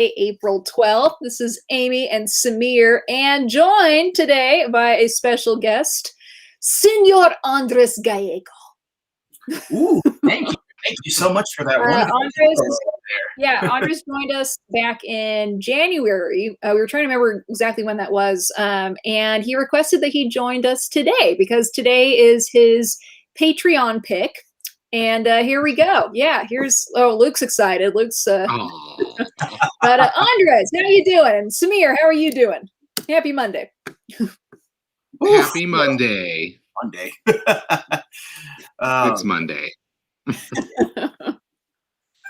April 12th. This is Amy and Samir, and joined today by a special guest, Senor Andres Gallego. Ooh, thank you. Thank you so much for that wonderful Andres joined us back in January. We were trying to remember exactly when that was. And he requested that he joined us today because today is his Patreon pick. And here we go. Yeah, Luke's excited. Luke's but Andres, how you doing? Samir, how are you doing? Happy Monday. Happy Monday. Monday. It's Monday.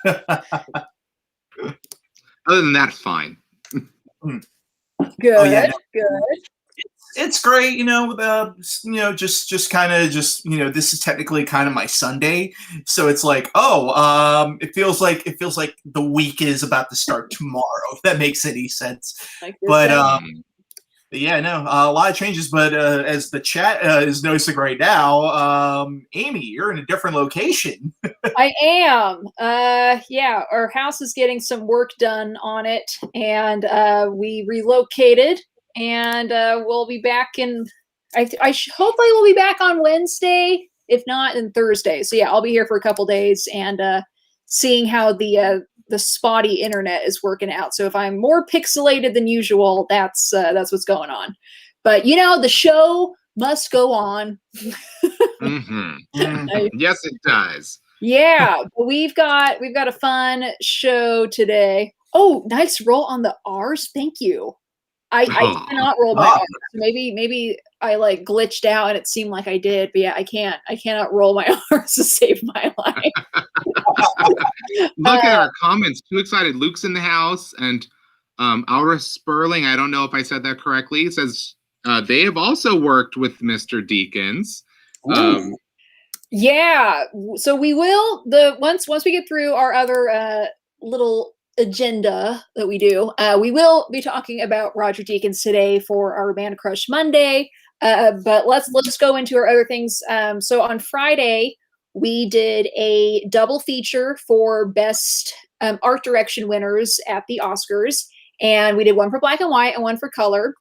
Other than that, fine. Good. Oh, yeah, good. It's great, just kind of this is technically kind of my Sunday, so it's like, it feels like the week is about to start tomorrow, if that makes any sense. But a lot of changes. But as the chat is noticing right now, Amy, you're in a different location. I am. Our house is getting some work done on it, and we relocated. And we'll be back hopefully we'll be back on Wednesday, if not then Thursday. So yeah, I'll be here for a couple days and seeing how the spotty internet is working out. So if I'm more pixelated than usual, that's what's going on. But the show must go on. Yes, it does. Yeah, we've got a fun show today. Oh, nice roll on the R's. Thank you. I cannot roll my R's. Maybe I glitched out and it seemed like I did, but yeah, I cannot roll my R's to save my life. Look at our comments. Too excited. Luke's in the house, and Aura Sperling, I don't know if I said that correctly, says they have also worked with Mr. Deakins. Yeah, so we will once we get through our other little agenda that we do, we will be talking about Roger Deakins today for our Man Crush Monday. But let's go into our other things. So on Friday, we did a double feature for best art direction winners at the Oscars, and we did one for black and white and one for color.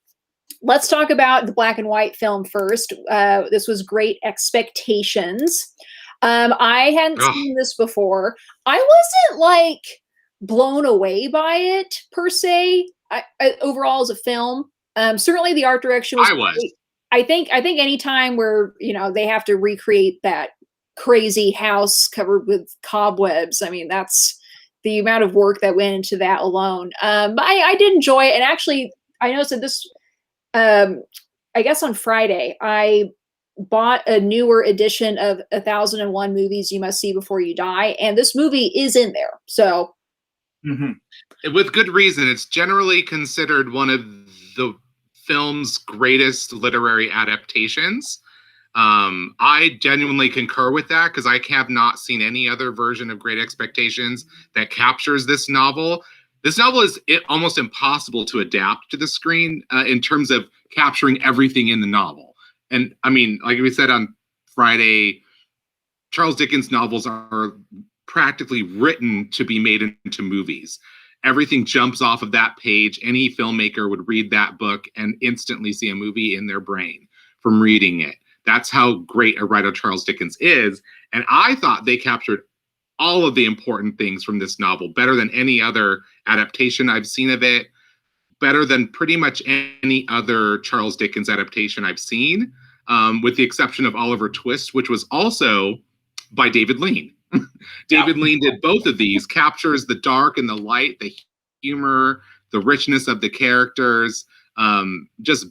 Let's talk about the black and white film first. This was Great Expectations. I hadn't seen this before. I wasn't blown away by it per se. I overall as a film, certainly the art direction was. I was. Great. I think any time where they have to recreate that crazy house covered with cobwebs, I mean that's the amount of work that went into that alone. But I did enjoy it, and actually I noticed that this. I guess on Friday I bought a newer edition of 1001 Movies You Must See Before You Die, and this movie is in there. So. With good reason. It's generally considered one of the film's greatest literary adaptations. I genuinely concur with that because I have not seen any other version of Great Expectations that captures this novel. This novel is almost impossible to adapt to the screen in terms of capturing everything in the novel. And I mean, like we said on Friday, Charles Dickens novels are practically written to be made into movies. Everything jumps off of that page. Any filmmaker would read that book and instantly see a movie in their brain from reading it. That's how great a writer Charles Dickens is. And I thought they captured all of the important things from this novel better than any other adaptation I've seen of it, better than pretty much any other Charles Dickens adaptation I've seen, with the exception of Oliver Twist, which was also by David Lean. David Lean did both of these, captures the dark and the light, the humor, the richness of the characters, just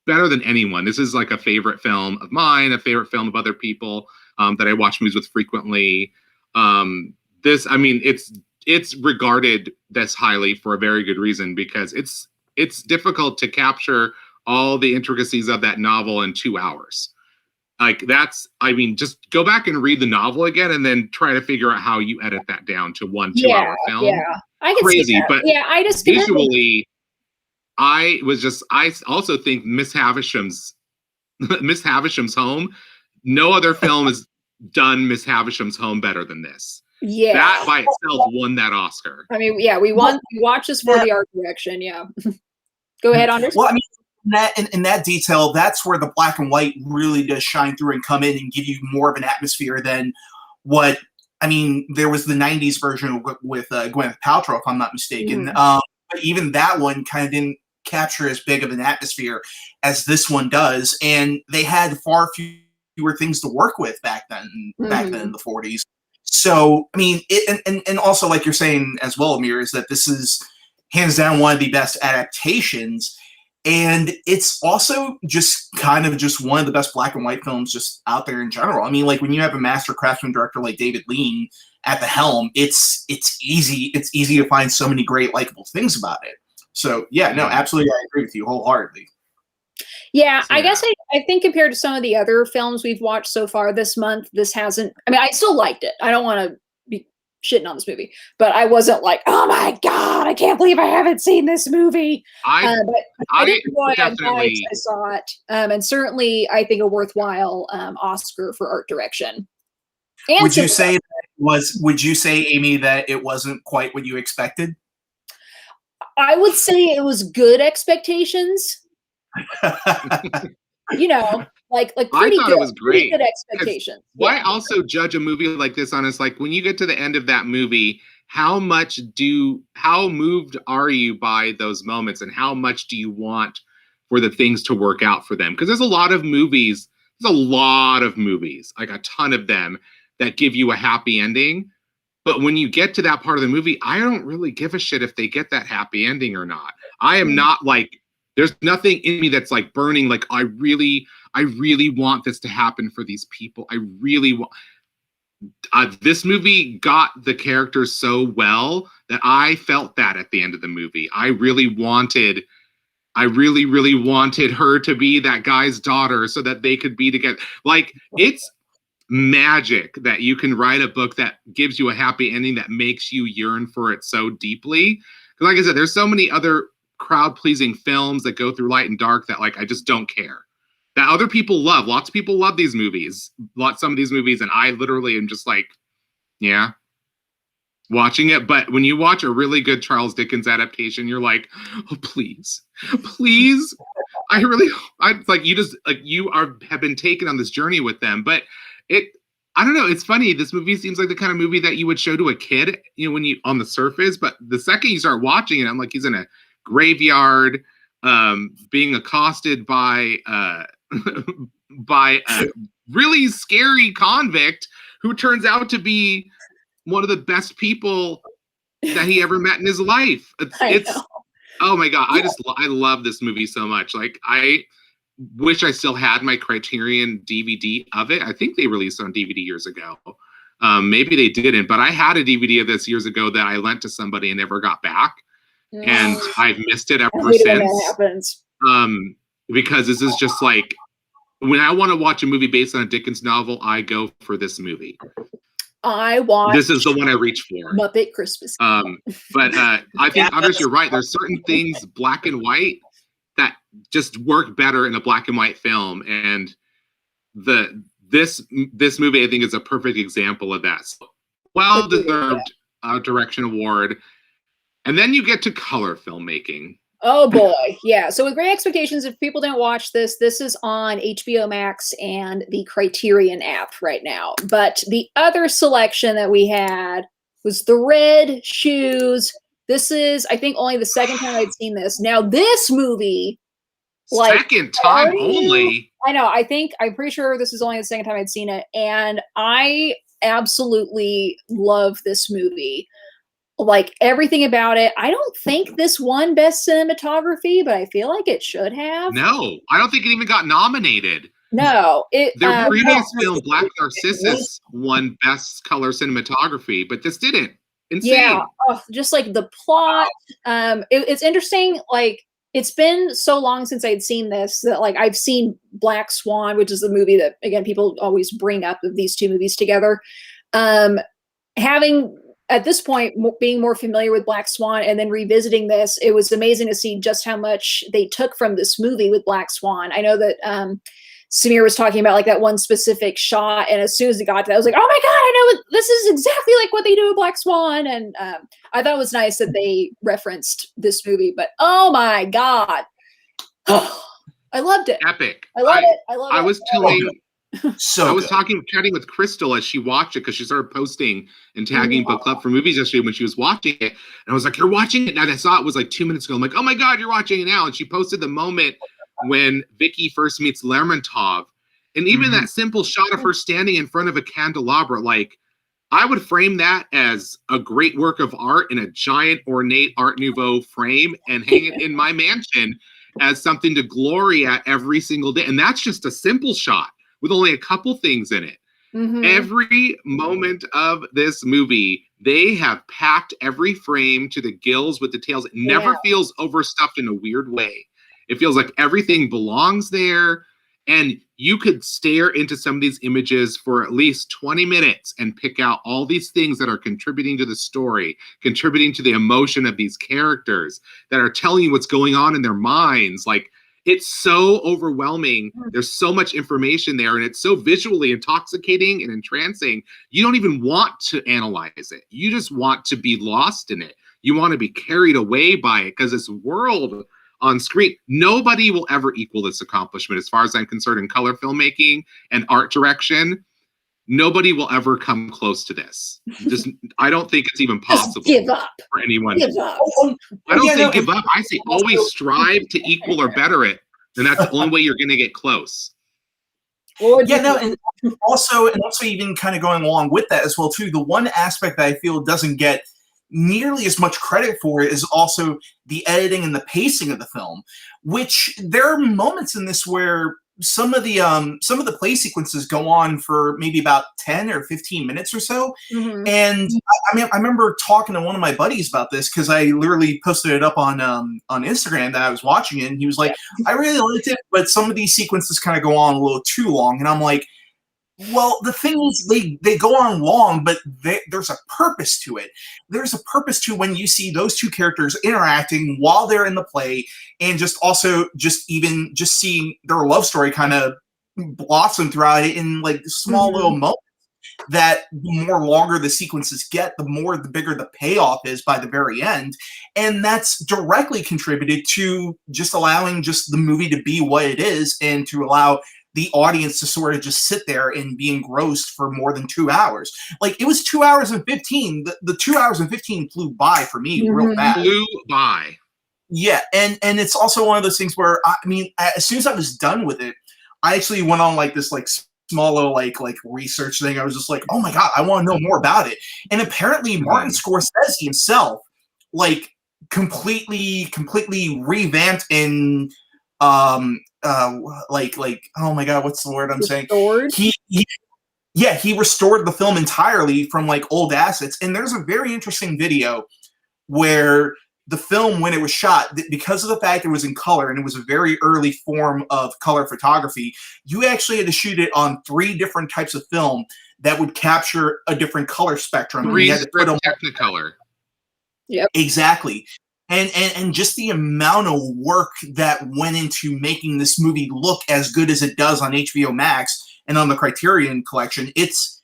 better than anyone. This is like a favorite film of mine, a favorite film of other people that I watch movies with frequently. It's regarded this highly for a very good reason because it's difficult to capture all the intricacies of that novel in 2 hours. Just go back and read the novel again and then try to figure out how you edit that down to 1 2-hour film. Yeah, I can crazy, see that. But I just visually, I also think Miss Havisham's Home. No other film has done Miss Havisham's Home better than this. Yeah. That by itself won that Oscar. I mean, yeah, we watched this for the art direction. Yeah. Go ahead, Anders. Well, I mean, in that detail, that's where the black and white really does shine through and come in and give you more of an atmosphere than what. I mean, there was the '90s version with Gwyneth Paltrow, if I'm not mistaken. But even that one kind of didn't capture as big of an atmosphere as this one does, and they had far fewer things to work with back then in the '40s. So, I mean, and also, like you're saying as well, Amir, is that this is hands down one of the best adaptations. And it's also just kind of just one of the best black and white films just out there in general. I mean, like when you have a master craftsman director like David Lean at the helm, it's easy to find so many great likable things about it. So yeah, no, absolutely, I agree with you wholeheartedly. Yeah, I guess I think compared to some of the other films we've watched so far this month, this hasn't. I mean, I still liked it. I don't want to be shitting on this movie, but I wasn't like, oh my god, I can't believe I haven't seen this movie. I did enjoy it. I saw it, and certainly I think a worthwhile Oscar for art direction. And would you say Would you say, Amy, that it wasn't quite what you expected? I would say it was good expectations. You know, like pretty I thought good, it was great. good expectations. Why also judge a movie like this on is like when you get to the end of that movie, how moved are you by those moments, and how much do you want for the things to work out for them? Because there's a lot of movies, like a ton of them, that give you a happy ending. But when you get to that part of the movie, I don't really give a shit if they get that happy ending or not. I am not like, there's nothing in me that's like burning, like I really want this to happen for these people. I really want. This movie got the characters so well that I felt that at the end of the movie. I really wanted her to be that guy's daughter so that they could be together. Like, it's magic that you can write a book that gives you a happy ending that makes you yearn for it so deeply. Because like I said, there's so many other crowd-pleasing films that go through light and dark that like I just don't care. That other people love. Lots of people love these movies. Some of these movies, and I literally am just like, yeah, watching it. But when you watch a really good Charles Dickens adaptation, you're like, oh please. You have been taken on this journey with them. But I don't know, it's funny. This movie seems like the kind of movie that you would show to a kid, when you on the surface, but the second you start watching it, I'm like, he's in a graveyard, being accosted by a really scary convict who turns out to be one of the best people that he ever met in his life. It's oh my god, I love this movie so much. Like, I wish I still had my Criterion DVD of it. I think they released it on DVD years ago. Maybe they didn't, but I had a DVD of this years ago that I lent to somebody and never got back. And I've missed it ever since. That happens. Because this is just like, when I want to watch a movie based on a Dickens novel, I go for this movie. This is the one I reach for. Muppet Christmas. But I think, Anders, you're right. There's certain things, black and white, that just work better in a black and white film. And this movie, I think, is a perfect example of that. So, well-deserved direction award. And then you get to color filmmaking. Oh boy, yeah. So with Great Expectations, if people don't watch this is on HBO Max and the Criterion app right now. But the other selection that we had was The Red Shoes. This is, I think, only the second time I'd seen this. Now this movie, second time only. I know. I'm pretty sure this is only the second time I'd seen it, and I absolutely love this movie. Like, everything about it. I don't think this won Best Cinematography, but I feel like it should have. No, I don't think it even got nominated. No. Their previous film, Black Narcissus, won Best Color Cinematography, but this didn't. Insane. Yeah, just like the plot. It's interesting, like, it's been so long since I'd seen this that, like, I've seen Black Swan, which is the movie that, again, people always bring up of these two movies together. Having, at this point, being more familiar with Black Swan and then revisiting this, it was amazing to see just how much they took from this movie with Black Swan. I know that Samir was talking about like that one specific shot, and as soon as it got to that, I was like, oh my god, I know this is exactly like what they do in Black Swan. And I thought it was nice that they referenced this movie, but oh my god, I loved it. Epic. I love it. I love it. I was chatting with Crystal as she watched it, because she started posting and tagging Book Club for Movies yesterday when she was watching it. And I was like, you're watching it now? I saw it was like 2 minutes ago. I'm like, oh my God, you're watching it now. And she posted the moment when Vicky first meets Lermontov. And even that simple shot of her standing in front of a candelabra, like, I would frame that as a great work of art in a giant ornate Art Nouveau frame and hang it in my mansion as something to glory at every single day. And that's just a simple shot with only a couple things in it. Every moment of this movie, they have packed every frame to the gills with details. It never feels overstuffed in a weird way. It feels like everything belongs there. And you could stare into some of these images for at least 20 minutes and pick out all these things that are contributing to the story, contributing to the emotion of these characters, that are telling you what's going on in their minds. Like, it's so overwhelming. There's so much information there, and it's so visually intoxicating and entrancing. You don't even want to analyze it. You just want to be lost in it. You want to be carried away by it, because this world on screen, nobody will ever equal this accomplishment as far as I'm concerned in color filmmaking and art direction. Nobody will ever come close to this. Just, I don't think it's even possible give up. for anyone. Give up. I don't say give up. I say always strive to equal or better it. And that's the only way you're going to get close. And also even kind of going along with that as well too, the one aspect that I feel doesn't get nearly as much credit for is also the editing and the pacing of the film, which there are moments in this where some of the play sequences go on for maybe about 10 or 15 minutes or so. And I remember talking to one of my buddies about this, because I literally posted it up on Instagram that I was watching it, and he was like, I really liked it, but some of these sequences kind of go on a little too long. And I'm like, well, the thing is, they go on long, but there's a purpose to it. There's a purpose to when you see those two characters interacting while they're in the play, and just seeing their love story kind of blossom throughout it in like small little moments. That the more longer the sequences get, the bigger the payoff is by the very end. And that's directly contributed to just allowing just the movie to be what it is, and to allow the audience to sort of just sit there and be engrossed for more than 2 hours. Like, it was 2 hours and 15. The 2 hours and 15 flew by for me real fast. Flew by. Yeah, and it's also one of those things where, I mean, as soon as I was done with it, I actually went on like this like small little like research thing. I was just like, oh my God, I want to know more about it. And apparently Martin Scorsese himself like completely revamped and like oh my God, what's the word I'm saying? He restored the film entirely from like old assets. And there's a very interesting video where the film, when it was shot, because of the fact it was in color and it was a very early form of color photography, you actually had to shoot it on 3 different types of film that would capture a different color spectrum. 3 strip Technicolor. Yep. Exactly. And just the amount of work that went into making this movie look as good as it does on HBO Max and on the Criterion Collection, it's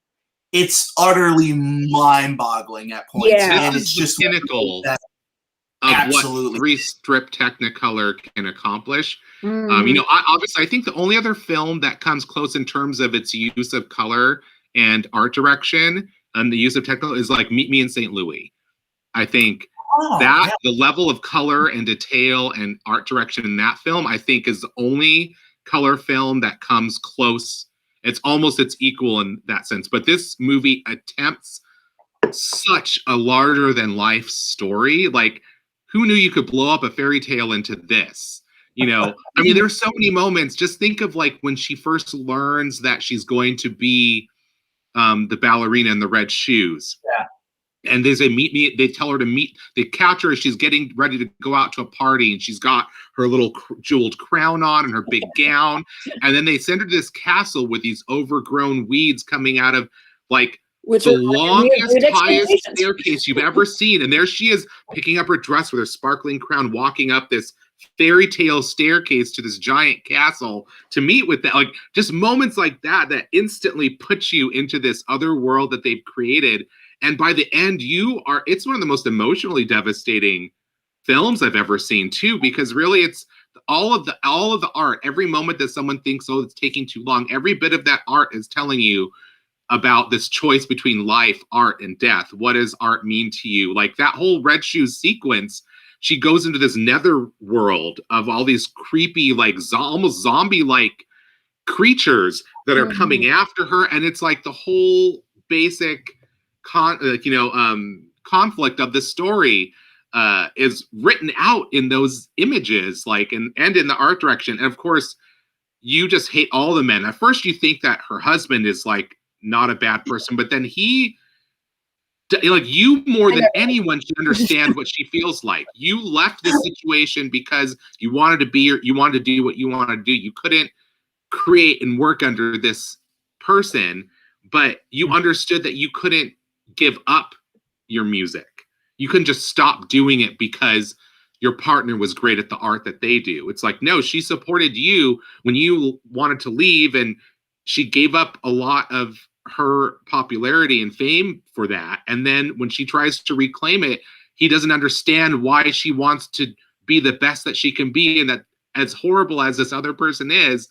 utterly mind-boggling at points. Yeah. And it's just pinnacle of what 3 strip Technicolor can accomplish. Obviously, I think the only other film that comes close in terms of its use of color and art direction and the use of Technicolor is like Meet Me in St. Louis. I think the level of color and detail and art direction in that film, I think, is the only color film that comes close. It's almost its equal in that sense. But this movie attempts such a larger than life story. Like, who knew you could blow up a fairy tale into this? You know, I mean, there's so many moments. Just think of like when she first learns that she's going to be the ballerina in the red shoes. Yeah. And they say, meet me. They tell her to meet. They catch her as she's getting ready to go out to a party, and she's got her little jeweled crown on and her big gown. And then they send her to this castle with these overgrown weeds coming out of like the longest, highest staircase you've ever seen. And there she is, picking up her dress with her sparkling crown, walking up this fairy tale staircase to this giant castle to meet with that. Like, just moments like that instantly puts you into this other world that they've created. And by the end, it's one of the most emotionally devastating films I've ever seen too, because really it's all of the art, every moment that someone thinks, oh, it's taking too long, every bit of that art is telling you about this choice between life, art, and death. What does art mean to you? Like that whole Red Shoes sequence, she goes into this nether world of all these creepy, like almost zombie-like creatures that are coming after her, and it's like the whole basic conflict of the story is written out in those images, like and in the art direction. And of course, you just hate all the men. At first, you think that her husband is like not a bad person, but then you more than anyone should understand what she feels like. You left this situation because you wanted to be, or you wanted to do what you wanted to do. You couldn't create and work under this person, but you understood that you couldn't give up your music. You couldn't just stop doing it because your partner was great at the art that they do. It's like, no, she supported you when you wanted to leave, and she gave up a lot of her popularity and fame for that. And then when she tries to reclaim it, he doesn't understand why she wants to be the best that she can be, and that as horrible as this other person is,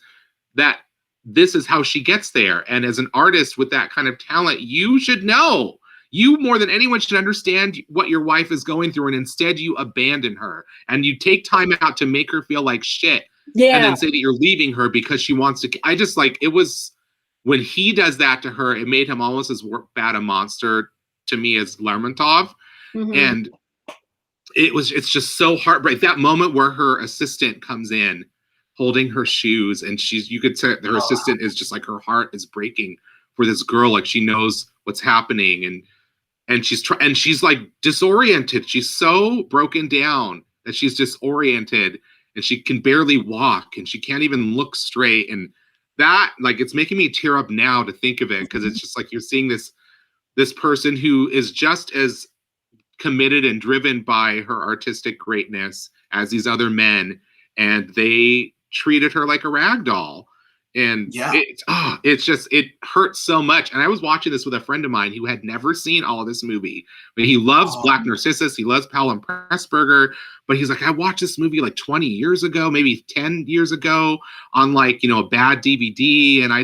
that this is how she gets there. And as an artist with that kind of talent, you should know. You more than anyone should understand what your wife is going through, and instead you abandon her and you take time out to make her feel like shit. Yeah. And then say that you're leaving her because she wants to. I just like, it was when he does that to her, it made him almost as bad a monster to me as Lermontov. And it's just so heartbreaking. That moment where her assistant comes in holding her shoes, and you could say her assistant is just like, her heart is breaking for this girl. Like she knows what's happening, and she's like disoriented. She's so broken down that she's disoriented, and she can barely walk, and she can't even look straight. And that, like, it's making me tear up now to think of it, because it's just like you're seeing this person who is just as committed and driven by her artistic greatness as these other men, and they treated her like a rag doll. And it hurts so much. And I was watching this with a friend of mine who had never seen all of this movie, but he loves Black Narcissus. He loves Powell and Pressburger, but he's like, I watched this movie like 20 years ago, maybe 10 years ago on like, a bad DVD. And I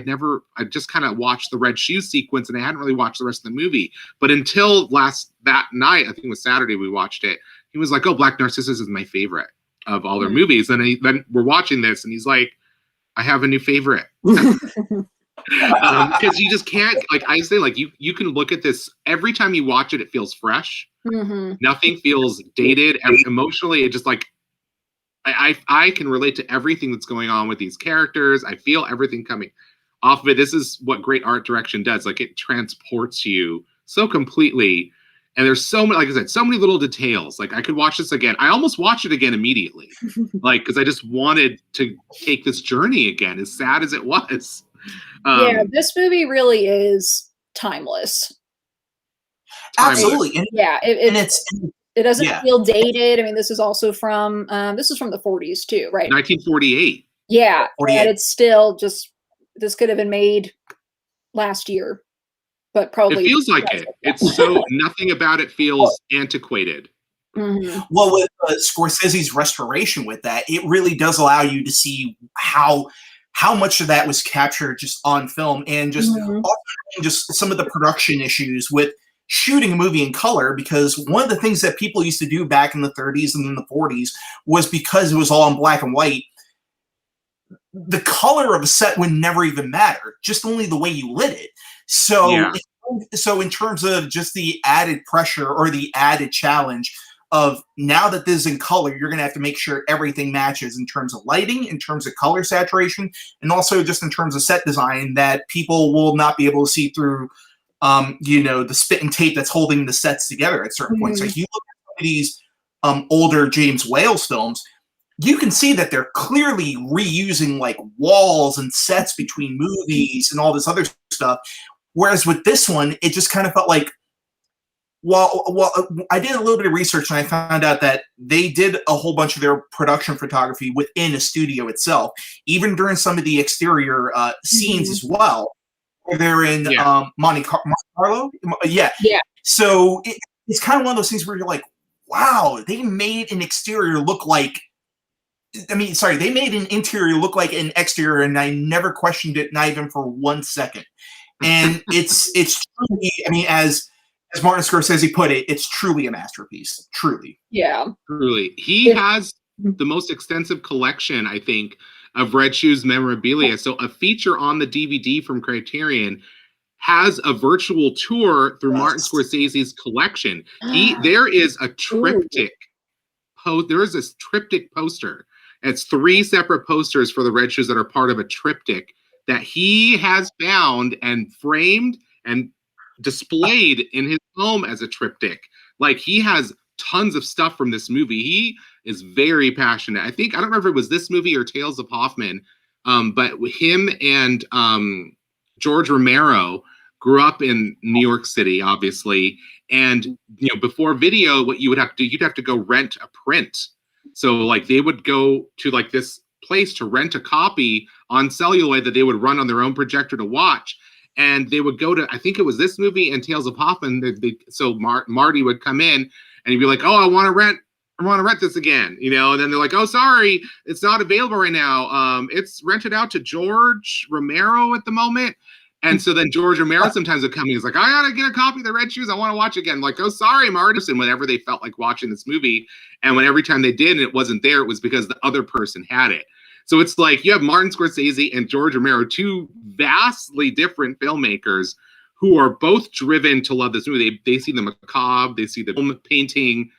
just kind of watched the Red Shoe sequence, and I hadn't really watched the rest of the movie. But until that night, I think it was Saturday, we watched it. He was like, oh, Black Narcissus is my favorite of all their movies. And then we're watching this, and he's like, I have a new favorite. Because you just can't, like I say, like you can look at this every time you watch it, it feels fresh. Nothing feels dated. And emotionally, it just like I can relate to everything that's going on with these characters. I feel everything coming off of it. This is what great art direction does. Like, it transports you so completely. And there's so many, like I said, so many little details. Like, I could watch this again. I almost watched it again immediately. Like, because I just wanted to take this journey again, as sad as it was. Yeah, this movie really is timeless. Absolutely. It doesn't feel dated. I mean, this is also from the 40s too, right? 1948. Yeah, 48. And it's still just, this could have been made last year. But probably it feels like it. It's so nothing about it feels antiquated. Well, with Scorsese's restoration with that, it really does allow you to see how much of that was captured just on film, and just just some of the production issues with shooting a movie in color. Because one of the things that people used to do back in the 30s and in the 40s was, because it was all in black and white, the color of a set would never even matter, just only the way you lit it. So, so in terms of just the added pressure or the added challenge of, now that this is in color, you're going to have to make sure everything matches in terms of lighting, in terms of color saturation, and also just in terms of set design, that people will not be able to see through, the spit and tape that's holding the sets together at certain points. So if you look at some of these older James Wales films, you can see that they're clearly reusing like walls and sets between movies and all this other stuff. Whereas with this one, it just kind of felt like I did a little bit of research and I found out that they did a whole bunch of their production photography within a studio itself, even during some of the exterior scenes as well. They're in Monte Carlo. Yeah. So it's kind of one of those things where you're like, wow, they made an exterior look like, they made an interior look like an exterior, and I never questioned it, not even for 1 second. And it's truly, as Martin Scorsese put it, it's truly a masterpiece. Truly. Yeah. Truly. He has the most extensive collection, I think, of Red Shoes memorabilia. So a feature on the DVD from Criterion has a virtual tour through Martin Scorsese's collection. There is a triptych. There is this triptych poster. It's 3 separate posters for the Red Shoes that are part of a triptych that he has found and framed and displayed in his home as a triptych. Like, he has tons of stuff from this movie. He is very passionate. I don't remember if it was this movie or Tales of Hoffman, but him and George Romero grew up in New York City, obviously. And, before video, what you'd have to go rent a print. So, like, they would go to, like, this place to rent a copy on celluloid that they would run on their own projector to watch. And they would go to, I think it was this movie and Tales of Hoffman. So Marty would come in and he'd be like, oh, I want to rent this again, and then they're like, oh, sorry, it's not available right now. It's rented out to George Romero at the moment. And so then George Romero sometimes would come in. He's like, I gotta get a copy of the Red Shoes. I want to watch it again. I'm like, oh, sorry, Marty. And whenever they felt like watching this movie, and every time they did and it wasn't there, it was because the other person had it. So it's like you have Martin Scorsese and George Romero, 2 vastly different filmmakers who are both driven to love this movie. They see the macabre, they see the film painting,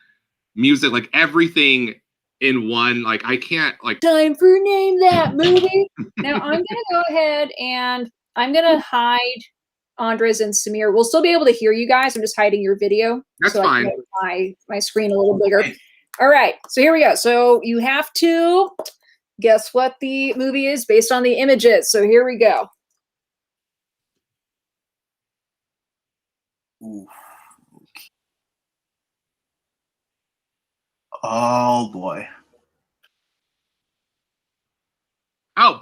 music, like everything in one. Like, I can't, like, time for Name That Movie. Now I'm gonna go ahead and I'm gonna hide Andres and Samir. We'll still be able to hear you guys. I'm just hiding your video. That's fine. I can make my screen a little bigger. All right, so here we go. So you have to guess what the movie is based on the images. So here we go. Ooh. Oh boy. Oh,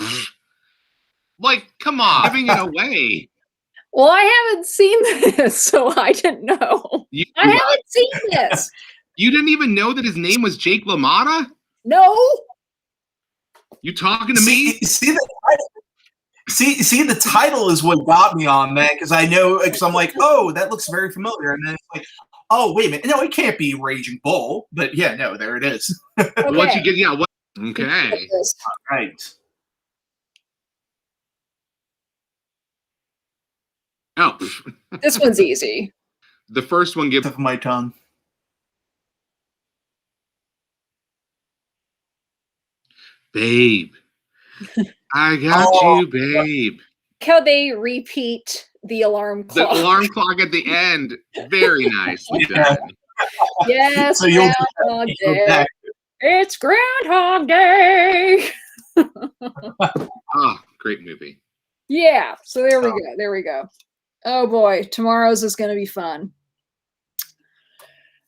like, come on, giving it away. Well, I haven't seen this, so I didn't know. I haven't seen this. You didn't even know that his name was Jake LaMotta? No. You talking to me? See the title is what got me on that, because I know, because I'm like, oh, that looks very familiar, and then it's like, oh, wait a minute, no, it can't be Raging Bull, but yeah, no, there it is. Okay. Once you get, okay, all right. Oh, this one's easy. The first one gives of my tongue. Babe, I got you, babe. How they repeat the alarm clock. The alarm clock at the end. Very nicely done. Yes, So Groundhog Day. It's Groundhog Day. Oh, great movie. Yeah, so there we go. There we go. Oh boy, tomorrow's is going to be fun.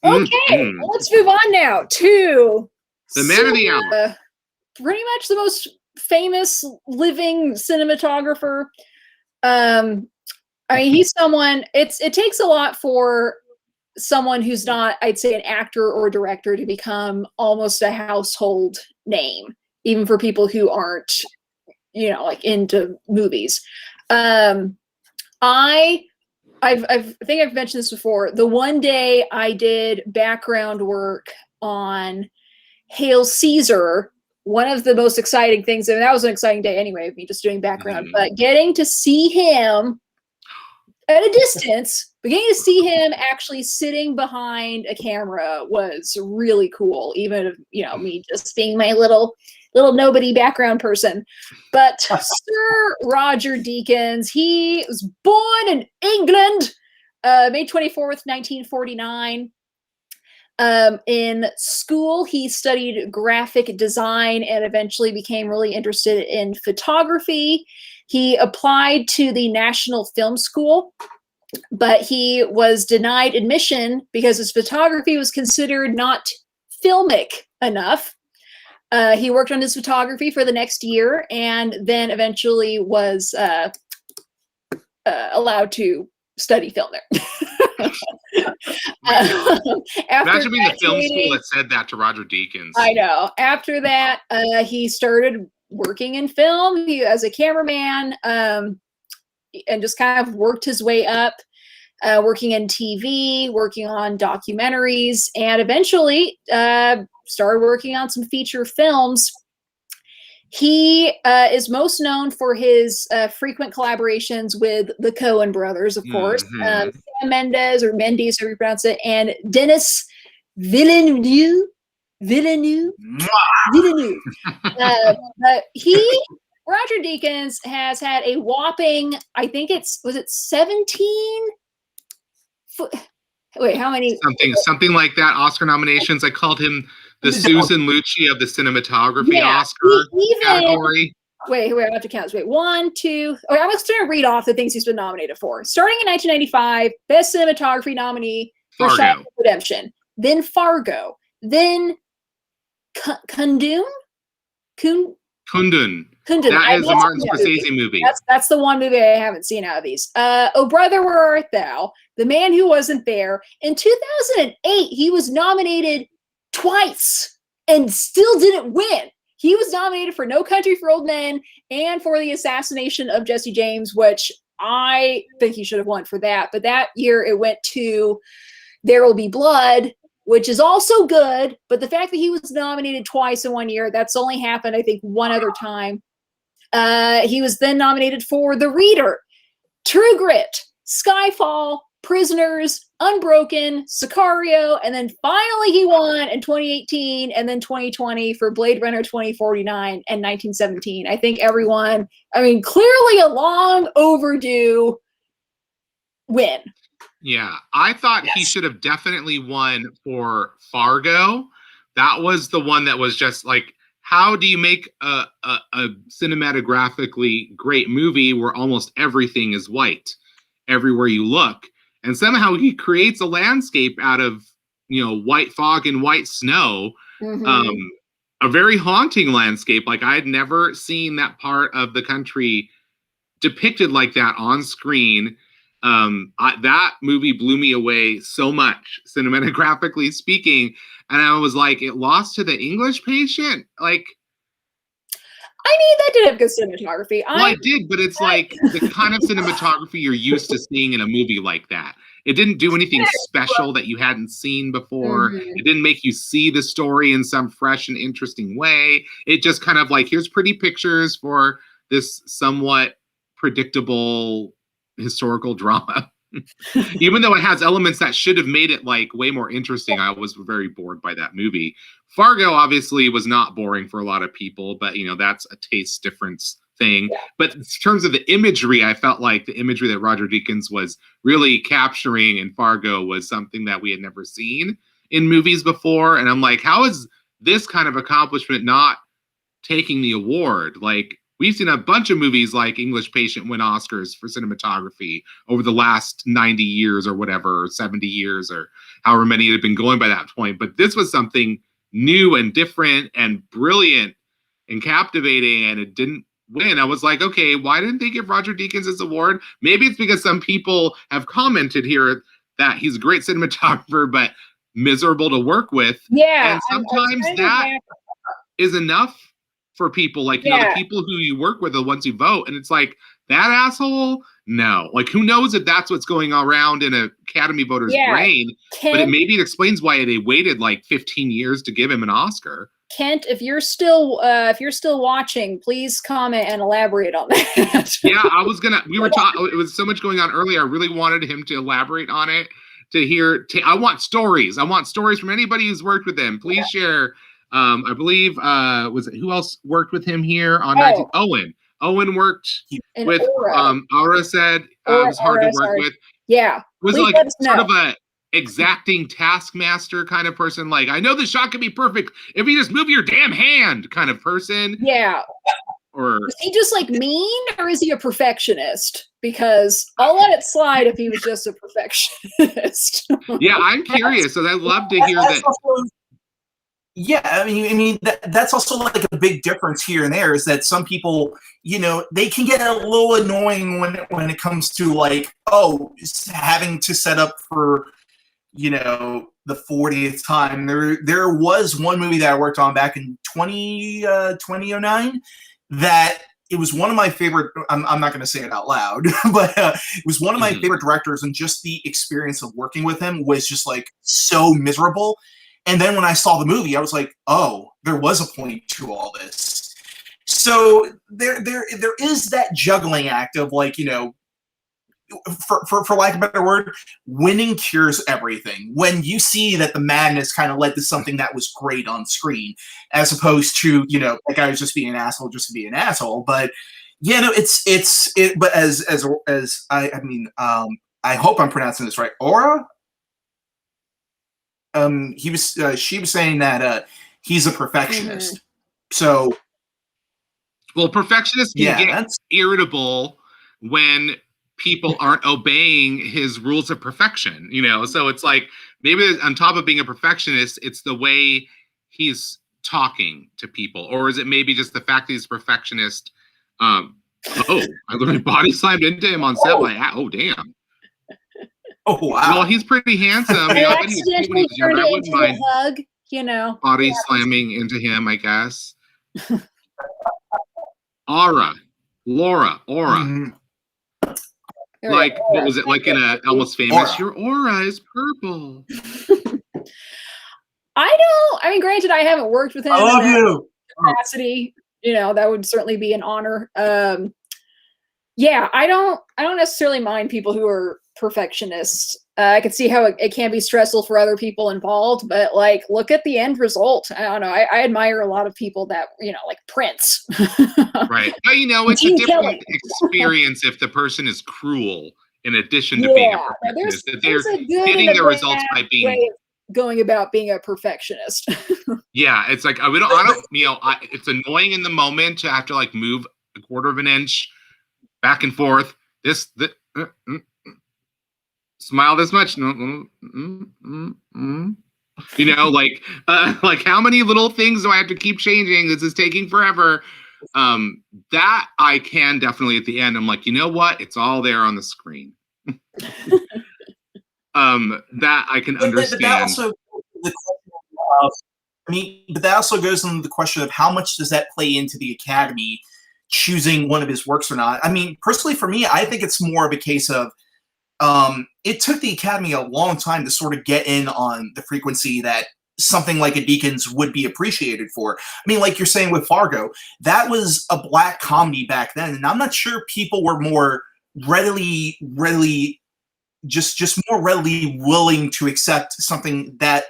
Okay, let's move on now to the man of the hour. Pretty much the most famous living cinematographer. He's someone. It takes a lot for someone who's not, I'd say, an actor or director to become almost a household name, even for people who aren't, like into movies. I think I've mentioned this before. The one day I did background work on Hail Caesar, one of the most exciting things, and that was an exciting day anyway, of me just doing background, but getting to see him at a distance, beginning to see him actually sitting behind a camera was really cool, even if, me just being my little nobody background person. But Sir Roger Deakins, he was born in England, May 24th, 1949. In school, he studied graphic design and eventually became really interested in photography. He applied to the National Film School but he was denied admission because his photography was considered not filmic enough. He worked on his photography for the next year and then eventually was allowed to study film there. Imagine being the film school that said that to Roger Deakins. I know. After that, he started working in film as a cameraman, and just kind of worked his way up, working in TV, working on documentaries, and eventually started working on some feature films. He is most known for his frequent collaborations with the Coen brothers, of course, Sam Mendes, or Mendes, however you pronounce it, and Denis Villeneuve. Roger Deakins has had a whopping, I think was it 17? Wait, how many? Something like that. Oscar nominations. I called him the Susan Lucci of the cinematography Oscar category. Wait, I have to count this. Wait, 1, 2. Okay, I'm just going to read off the things he's been nominated for. Starting in 1995, Best Cinematography nominee for Shawshank Redemption. Then Fargo. Then Kundun. That is a Martin Scorsese movie. That's the one movie I haven't seen out of these. Oh Brother, Where Art Thou? The Man Who Wasn't There. In 2008, he was nominated twice and still didn't win. He was nominated for No Country for Old Men and for the assassination of Jesse James, which I think he should have won for that. But that year it went to There Will Be Blood, which is also good. But the fact that he was nominated twice in 1 year, that's only happened, I think, one other time. He was then nominated for The Reader, True Grit, Skyfall, Prisoners, Unbroken, Sicario, and then finally he won in 2018 and then 2020 for Blade Runner 2049 and 1917. I think everyone, clearly a long overdue win. Yeah, I thought he should have definitely won for Fargo. That was the one that was just like, how do you make a cinematographically great movie where almost everything is white everywhere you look? And somehow he creates a landscape out of, white fog and white snow, a very haunting landscape. Like, I had never seen that part of the country depicted like that on screen. That movie blew me away so much, cinematographically speaking. And I was like, it lost to The English Patient. Like, that did have good cinematography. I did, but it's like the kind of cinematography you're used to seeing in a movie like that. It didn't do anything special that you hadn't seen before. It didn't make you see the story in some fresh and interesting way. It just kind of like, here's pretty pictures for this somewhat predictable historical drama. Even though it has elements that should have made it like way more interesting, I was very bored by that movie. Fargo obviously was not boring for a lot of people, but that's a taste difference thing. Yeah. But in terms of the imagery, I felt like the imagery that Roger Deakins was really capturing in Fargo was something that we had never seen in movies before. And I'm like, how is this kind of accomplishment not taking the award? Like, we've seen a bunch of movies like English Patient win Oscars for cinematography over the last 90 years or whatever, or 70 years or however many it had been going by that point. But this was something new and different and brilliant and captivating, and it didn't win. I was like, okay, why didn't they give Roger Deakins this award? Maybe it's because some people have commented here that he's a great cinematographer, but miserable to work with. Yeah. And sometimes that is enough for people. Like, the people who you work with are the ones who vote. And it's like, that asshole? No. Like, who knows if that's what's going around in a Academy voter's brain? But maybe it explains why they waited like 15 years to give him an Oscar. Kent, if you're still watching, please comment and elaborate on that. Yeah, we were talking, it was so much going on earlier. I really wanted him to elaborate on it, to hear, I want stories. I want stories from anybody who's worked with him. Please share. I believe, who else worked with him here on Owen. Owen worked with, Aura said, it was hard to work with. Yeah. It was like sort of a exacting taskmaster kind of person. Like, I know the shot can be perfect if you just move your damn hand kind of person. Yeah. Or is he just like mean, or is he a perfectionist? Because I'll let it slide if he was just a perfectionist. yeah, I'm curious, and I'd love to hear that. Also, yeah, that's also like a big difference here and there is that some people, they can get a little annoying when it comes to like, having to set up for, the 40th time. There was one movie that I worked on back in 2009 that it was one of my favorite. I'm not going to say it out loud, but it was one of my favorite directors, and just the experience of working with him was just like so miserable. And then when I saw the movie, I was like, oh, there was a point to all this. So there is that juggling act of like, for lack of a better word, winning cures everything. When you see that the madness kind of led to something that was great on screen, as opposed to, like I was just being an asshole just to be an asshole. But yeah, no, but as I hope I'm pronouncing this right. Aura? She was saying that he's a perfectionist. Mm-hmm. So, well, perfectionists can get irritable when people aren't obeying his rules of perfection, So it's like maybe on top of being a perfectionist, it's the way he's talking to people, or is it maybe just the fact that he's a perfectionist? I literally body slammed into him on set. Oh, damn. Oh, wow. Well, he's pretty handsome. I accidentally turned it into a hug, Body slamming into him, I guess. Laura. Mm-hmm. Like, what was it, like in a Almost Famous? Your aura is purple. Granted, I haven't worked with him I love you. Capacity. That would certainly be an honor. Yeah, I don't necessarily mind people who are perfectionists. I can see how it can be stressful for other people involved, but like, look at the end result. I don't know. I admire a lot of people that, like Prince. Right. But, it's a different experience if the person is cruel in addition to being a perfectionist. That they're getting the results by being going about being a perfectionist. Yeah, it's like it's annoying in the moment to have to like move a quarter of an inch back and forth. Smile this much. Like how many little things do I have to keep changing? This is taking forever. That I can definitely at the end. I'm like, you know what? It's all there on the screen. That I can understand. But that also goes into the question of how much does that play into the Academy choosing one of his works or not. Personally for me, I think it's more of a case of it took the Academy a long time to sort of get in on the frequency that something like a Deakins would be appreciated for. Like you're saying with Fargo, that was a black comedy back then, and I'm not sure people were more readily just more readily willing to accept something that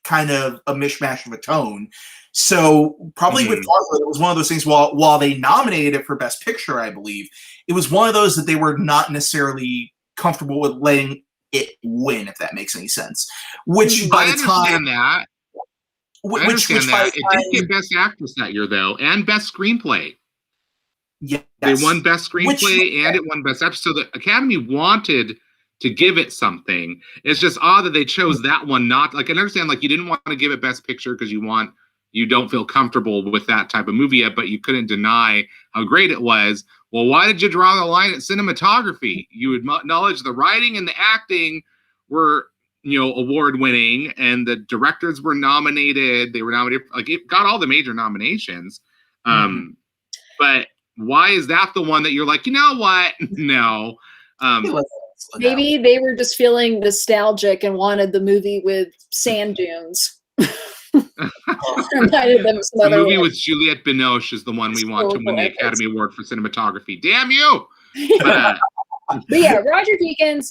kind of a mishmash of a tone. So probably with Fargo, it was one of those things. While they nominated it for Best Picture, I believe it was one of those that they were not necessarily comfortable with letting it win, if that makes any sense. Which by the time that, it did get Best Actress that year though, and Best Screenplay. Yes. They won Best Screenplay and it won Best Actress. So the Academy wanted to give it something. It's just odd that they chose that one. Not like I understand, like you didn't want to give it Best Picture because you don't feel comfortable with that type of movie yet, but you couldn't deny how great it was. Well, why did you draw the line at cinematography? You acknowledge the writing and the acting were, award winning, and the directors were nominated. They were nominated, like it got all the major nominations. But why is that the one that you're like, you know what? No. Maybe they were just feeling nostalgic and wanted the movie with sand dunes. Reminded them of some other movie with Juliette Binoche is the one we want to win the Academy Award for cinematography. Damn you! But yeah, Roger Deakins.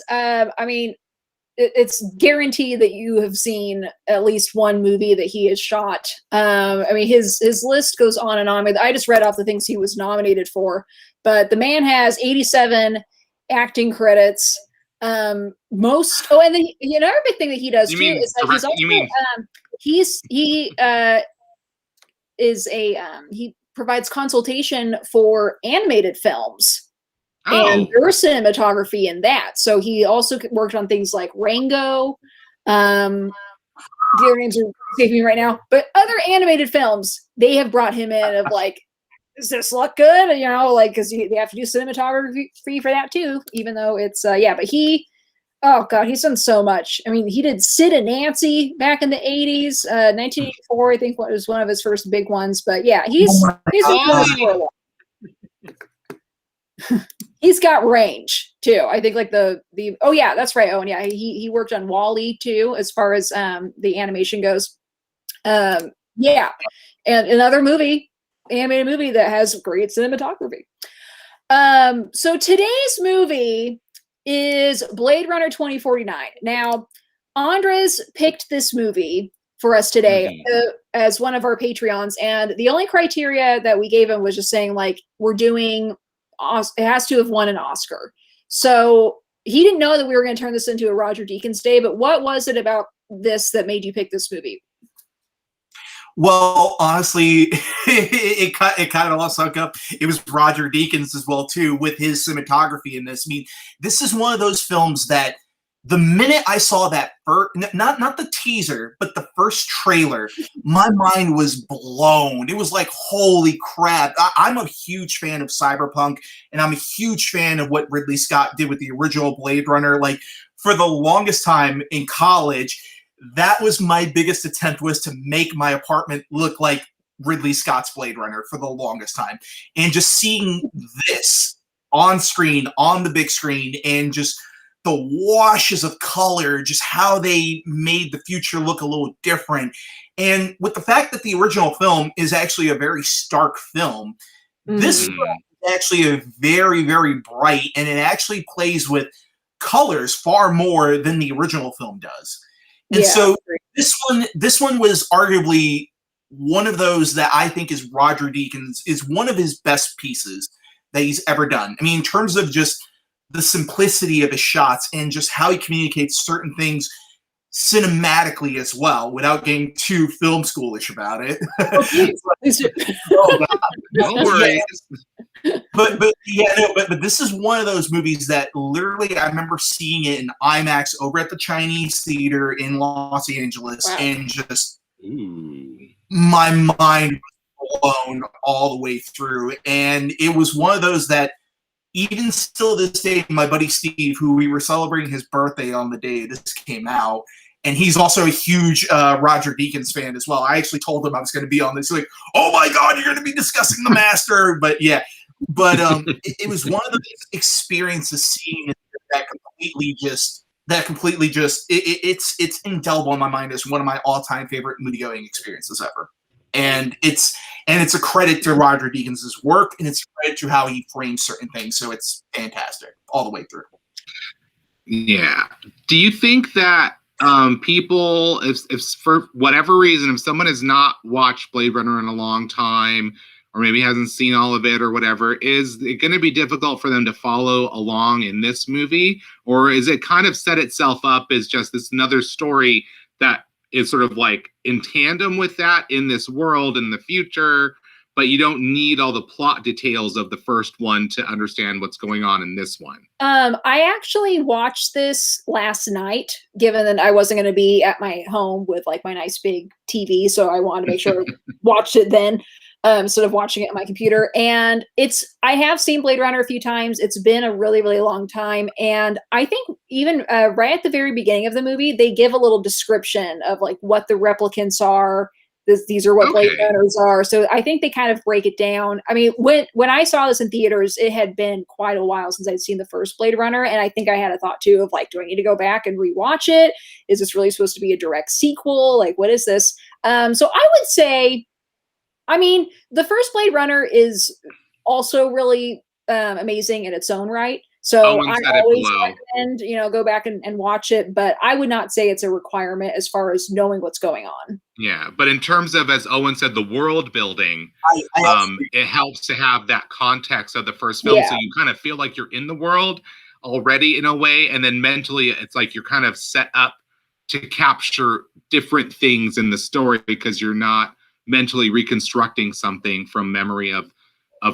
It's guaranteed that you have seen at least one movie that he has shot. His list goes on and on. I just read off the things he was nominated for, but the man has 87 acting credits. And then another big thing that he does is that he's also he provides consultation for animated films and Oh, their cinematography in that. So he also worked on things like Rango. The other names are escaping me right now, but other animated films, they have brought him in of like, does this look good? You know, like, because they have to do cinematography for that too, even though it's, yeah, but oh God, he's done so much. I mean, he did Sid and Nancy back in the 80s, 1984, I think was one of his first big ones, but yeah, he's been doing this for a while. He's got range too. I think like the oh yeah, that's right. Oh, and yeah, he worked on Wall-E too, as far as the animation goes. Yeah, and another animated movie that has great cinematography. So today's movie is Blade Runner 2049. Now, Andres picked this movie for us today as one of our Patreons, and the only criteria that we gave him was just saying like we're doing. It has to have won an Oscar. So he didn't know that we were going to turn this into a Roger Deakins day, but what was it about this that made you pick this movie? Well, honestly, it kind of all sunk up. It was Roger Deakins as well too, with his cinematography in this. I mean, this is one of those films that the minute I saw that first, not the teaser, but the first trailer, my mind was blown. It was like, holy crap. I'm a huge fan of cyberpunk, and I'm a huge fan of what Ridley Scott did with the original Blade Runner. Like, for the longest time in college, that was my biggest attempt, was to make my apartment look like Ridley Scott's Blade Runner for the longest time. And just seeing this on screen, on the big screen, and just the washes of color, just how they made the future look a little different. And with the fact that the original film is actually a very stark film, this film is actually a very, very bright, and it actually plays with colors far more than the original film does. And so this one was arguably one of those that I think is Roger Deakins, is one of his best pieces that he's ever done. I mean, in terms of just the simplicity of his shots and just how he communicates certain things cinematically as well, without getting too film schoolish about it. No worries. But this is one of those movies that literally I remember seeing it in IMAX over at the Chinese Theater in Los Angeles, and just my mind was blown all the way through. And it was one of those that even still this day, my buddy Steve, who we were celebrating his birthday on the day this came out, and he's also a huge Roger Deakins fan as well. I actually told him I was going to be on this. He's like, oh my God, you're going to be discussing The Master. But yeah, it was one of those experiences seeing that completely just it's indelible in my mind as one of my all-time favorite movie-going experiences ever. And it's a credit to Roger Deakins' work, and it's a credit to how he frames certain things. So it's fantastic all the way through. Yeah. Do you think that people, if for whatever reason, if someone has not watched Blade Runner in a long time, or maybe hasn't seen all of it or whatever, is it going to be difficult for them to follow along in this movie? Or is it kind of set itself up as just this another story that is sort of like in tandem with that in this world in the future, but you don't need all the plot details of the first one to understand what's going on in this one? I actually watched this last night, given that I wasn't going to be at my home with like my nice big TV, so I wanted to make sure I watched it then, instead of watching it on my computer. And I have seen Blade Runner a few times. It's been a really, really long time. And I think even right at the very beginning of the movie, they give a little description of like what the replicants are. These are what Blade Runners are. So I think they kind of break it down. I mean, when I saw this in theaters, it had been quite a while since I'd seen the first Blade Runner. And I think I had a thought too of like, do I need to go back and rewatch it? Is this really supposed to be a direct sequel? Like, what is this? So I would say, I mean, the first Blade Runner is also really amazing in its own right. So I always recommend, go back and watch it, but I would not say it's a requirement as far as knowing what's going on. Yeah, but in terms of, as Owen said, the world building, it helps to have that context of the first film, so you kind of feel like you're in the world already in a way, and then mentally it's like you're kind of set up to capture different things in the story because you're not mentally reconstructing something from memory of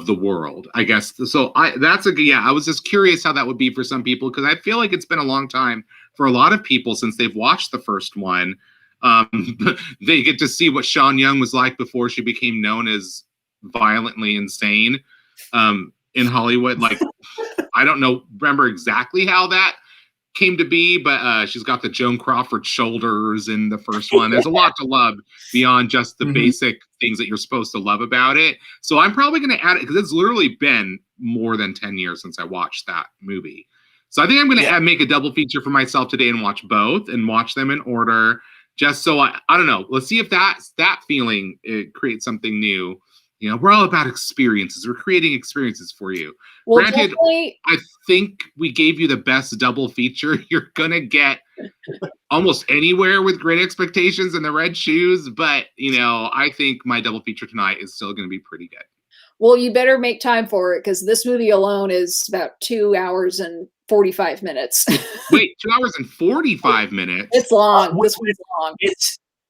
the world, I guess. So I was just curious how that would be for some people, because I feel like it's been a long time for a lot of people since they've watched the first one. They get to see what Sean Young was like before she became known as violently insane in Hollywood. Like, I don't remember exactly how that came to be, but she's got the Joan Crawford shoulders in the first one. There's a lot to love beyond just the basic things that you're supposed to love about it. So I'm probably going to add it, because it's literally been more than 10 years since I watched that movie. So I think I'm going to make a double feature for myself today and watch both and watch them in order, just so I don't know. Let's see if that feeling, it creates something new. You know, we're all about experiences. We're creating experiences for you. Well, granted, I think we gave you the best double feature you're going to get almost anywhere with Great Expectations and The Red Shoes. But, you know, I think my double feature tonight is still going to be pretty good. Well, you better make time for it, because this movie alone is about 2 hours and 45 minutes. Wait, 2 hours and 45 minutes? It's long. This one's long.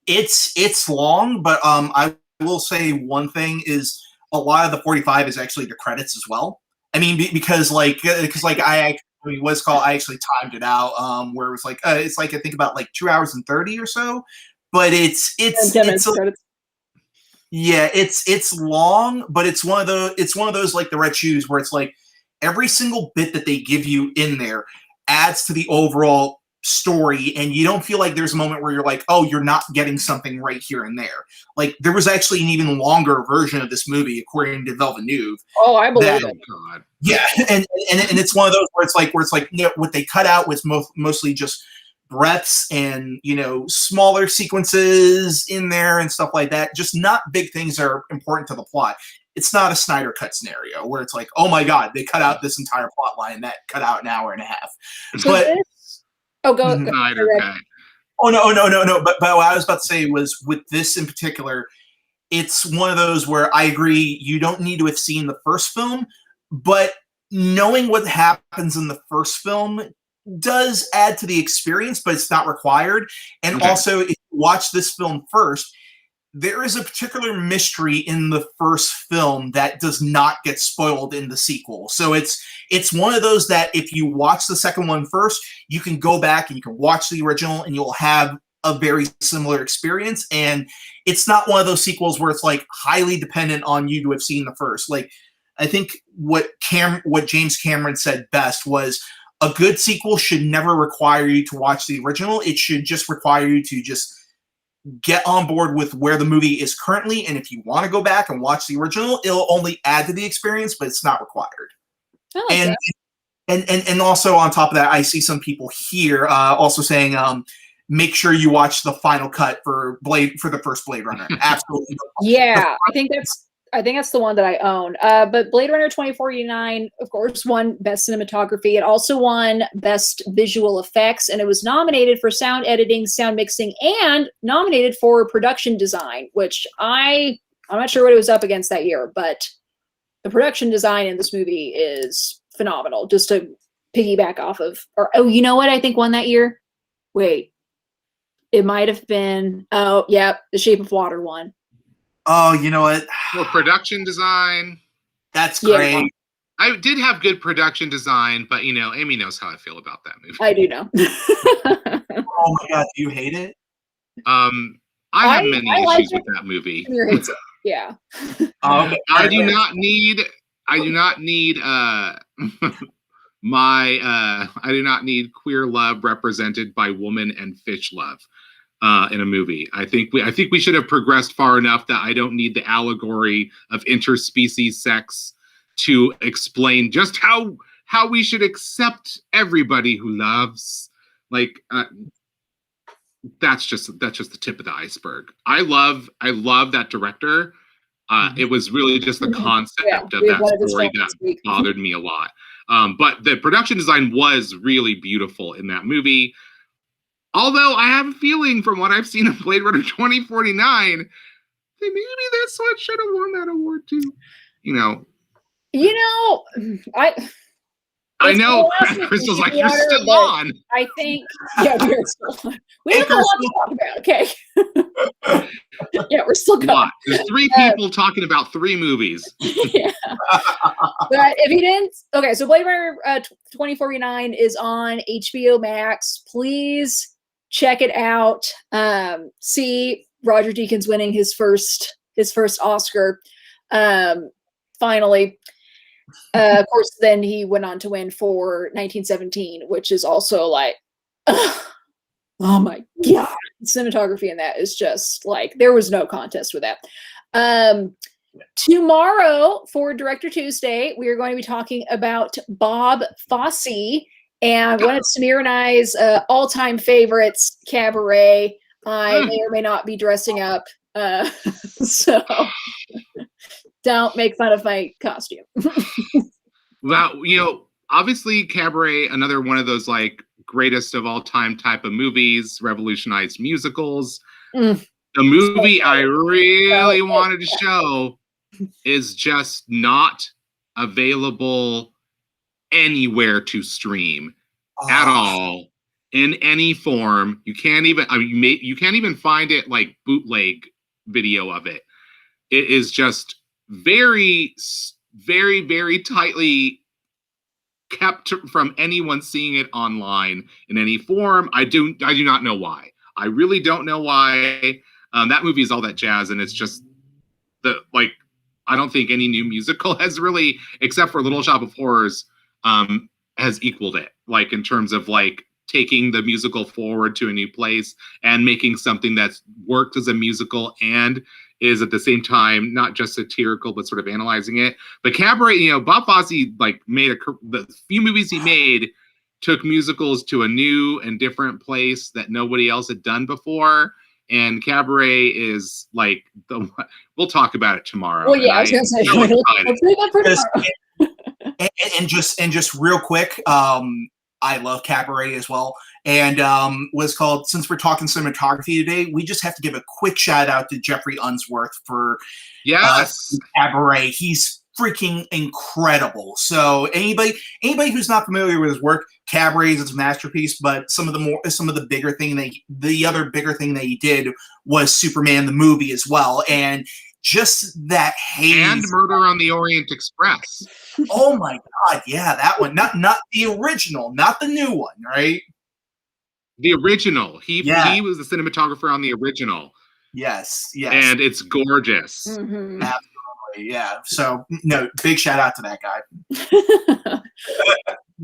It's long, but I will say one thing is a lot of the 45 is actually the credits as well. I mean, because I actually timed it out, where it was like it's like I think about like 2 hours and 30 or so, but it's long, but it's one of those like The Red Shoes, where it's like every single bit that they give you in there adds to the overall story, and you don't feel like there's a moment where you're like, oh, you're not getting something right here and there. Like, there was actually an even longer version of this movie, according to Villeneuve. Oh, I believe it. God. Yeah, and it's one of those where it's like you know, what they cut out was mostly just breaths and, you know, smaller sequences in there and stuff like that. Just not big things that are important to the plot. It's not a Snyder cut scenario where it's like, oh my God, they cut out this entire plot line that cut out an hour and a half. So go. Snyder cut. Oh no. But what I was about to say was, with this in particular, it's one of those where I agree you don't need to have seen the first film, but knowing what happens in the first film does add to the experience, but it's not required. And also, if you watch this film first, there is a particular mystery in the first film that does not get spoiled in the sequel. So it's one of those that if you watch the second one first, you can go back and you can watch the original and you'll have a very similar experience. And it's not one of those sequels where it's like highly dependent on you to have seen the first. Like, I think what James Cameron said best was, a good sequel should never require you to watch the original. It should just require you to just get on board with where the movie is currently, and if you want to go back and watch the original, it'll only add to the experience, but it's not required. And also on top of that, I see some people here also saying, make sure you watch the final cut for the first Blade Runner. Absolutely. Yeah, I think that's the one that I own. But Blade Runner 2049, of course, won Best Cinematography. It also won Best Visual Effects, and it was nominated for sound editing, sound mixing, and nominated for production design, which I'm not sure what it was up against that year, but the production design in this movie is phenomenal. Just to piggyback off of, you know what I think won that year? Wait, it might have been, The Shape of Water won. Oh, you know what? Well, production design. That's great. Yeah. I did have good production design, but, you know, Amy knows how I feel about that movie. I do know. Oh my God, do you hate it? I have many issues with that movie. Yeah. I do not need I do not need queer love represented by woman and fish love in a movie. I think we should have progressed far enough that I don't need the allegory of interspecies sex to explain just how we should accept everybody who loves. Like, that's just the tip of the iceberg. I love that director. It was really just the concept of that story that bothered me a lot. But the production design was really beautiful in that movie. Although I have a feeling from what I've seen of Blade Runner 2049, that maybe this one should have won that award too. You know, I know. It's still Crystal's like, water, you're still but on. I think, yeah, we're still. We Hey, have a lot to talk about. Okay. Yeah, we're still going. Lot. There's 3 people talking about 3 movies. Yeah. But if you didn't, okay, so Blade Runner 2049 is on HBO Max. Please check it out. See Roger Deakins winning his first Oscar. Finally. Of course, then he went on to win for 1917, which is also like, oh my god, cinematography in that is just like, there was no contest with that. Tomorrow for Director Tuesday, we are going to be talking about Bob Fosse and one of Samir and I's all-time favorites, Cabaret. I may or may not be dressing up, so don't make fun of my costume. Well, obviously Cabaret, another one of those like greatest of all time type of movies, revolutionized musicals. The movie I really wanted to show is just not available anywhere to stream at all in any form. You can't even you can't even find it like bootleg video of it. It is just very, very, very tightly kept from anyone seeing it online in any form. I do not know why. I really don't know why. That movie is all that jazz, and it's just I don't think any new musical has really, except for Little Shop of Horrors, has equaled it. Like in terms of like taking the musical forward to a new place and making something that's worked as a musical and is at the same time not just satirical but sort of analyzing it. But Cabaret, Bob Fosse made the few movies he made took musicals to a new and different place that nobody else had done before. And Cabaret is like we'll talk about it tomorrow. Well, yeah, I was gonna say, and just real quick, I love Cabaret as well. And since we're talking cinematography today, we just have to give a quick shout out to Jeffrey Unsworth for Cabaret. He's freaking incredible. So anybody who's not familiar with his work, Cabaret is his masterpiece. But the other bigger thing that he did was Superman the movie as well, and just that haze and Murder on the Orient Express. Oh my god, yeah, that one. Not the original, not the new one, right? The original. He was the cinematographer on the original. Yes. And it's gorgeous. Mm-hmm. Absolutely, yeah. So, no, big shout out to that guy.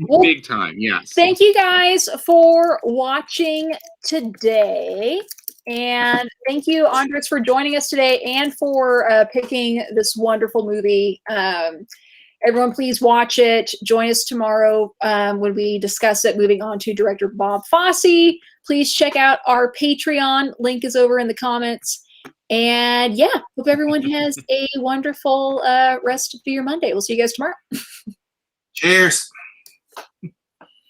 Well, big time, yes. Thank you guys for watching today. And thank you, Andres, for joining us today and for picking this wonderful movie. Everyone, please watch it. Join us tomorrow when we discuss it. Moving on to director Bob Fosse. Please check out our Patreon. Link is over in the comments. And yeah, hope everyone has a wonderful rest of your Monday. We'll see you guys tomorrow. Cheers.